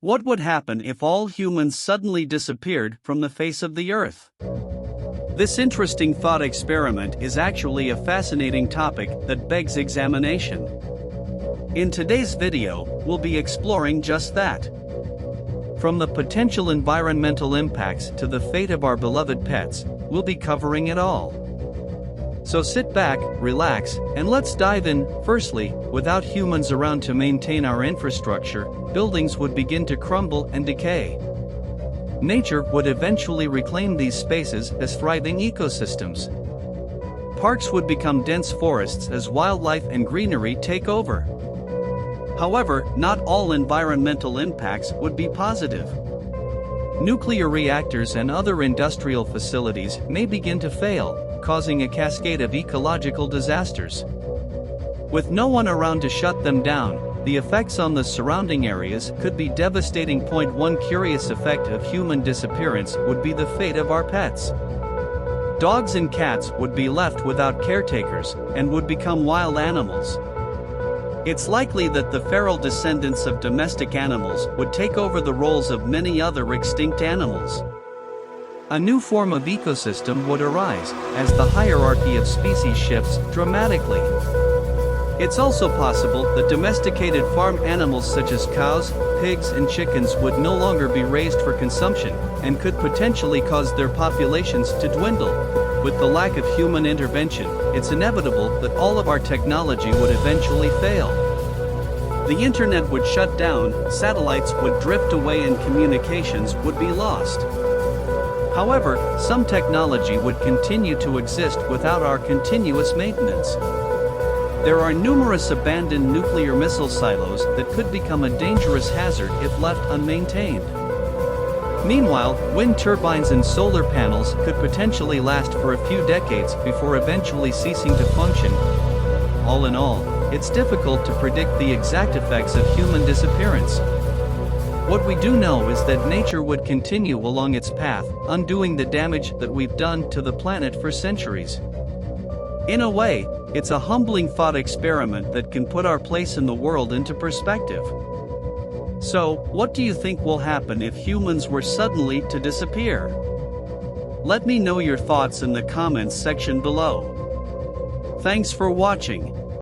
What would happen if all humans suddenly disappeared from the face of the Earth? This interesting thought experiment is actually a fascinating topic that begs examination. In today's video, we'll be exploring just that. From the potential environmental impacts to the fate of our beloved pets, we'll be covering it all. So sit back, relax, and let's dive in. Firstly, without humans around to maintain our infrastructure, buildings would begin to crumble and decay. Nature would eventually reclaim these spaces as thriving ecosystems. Parks would become dense forests as wildlife and greenery take over. However, not all environmental impacts would be positive. Nuclear reactors and other industrial facilities may begin to fail, causing a cascade of ecological disasters. With no one around to shut them down, the effects on the surrounding areas could be devastating. One curious effect of human disappearance would be the fate of our pets. Dogs and cats would be left without caretakers and would become wild animals. It's likely that the feral descendants of domestic animals would take over the roles of many other extinct animals. A new form of ecosystem would arise as the hierarchy of species shifts dramatically. It's also possible that domesticated farm animals such as cows, pigs, and chickens would no longer be raised for consumption and could potentially cause their populations to dwindle. With the lack of human intervention, it's inevitable that all of our technology would eventually fail. The internet would shut down, satellites would drift away, and communications would be lost. However, some technology would continue to exist without our continuous maintenance. There are numerous abandoned nuclear missile silos that could become a dangerous hazard if left unmaintained. Meanwhile, wind turbines and solar panels could potentially last for a few decades before eventually ceasing to function. All in all, it's difficult to predict the exact effects of human disappearance. What we do know is that nature would continue along its path, undoing the damage that we've done to the planet for centuries. In a way, it's a humbling thought experiment that can put our place in the world into perspective. So, what do you think will happen if humans were suddenly to disappear? Let me know your thoughts in the comments section below. Thanks for watching.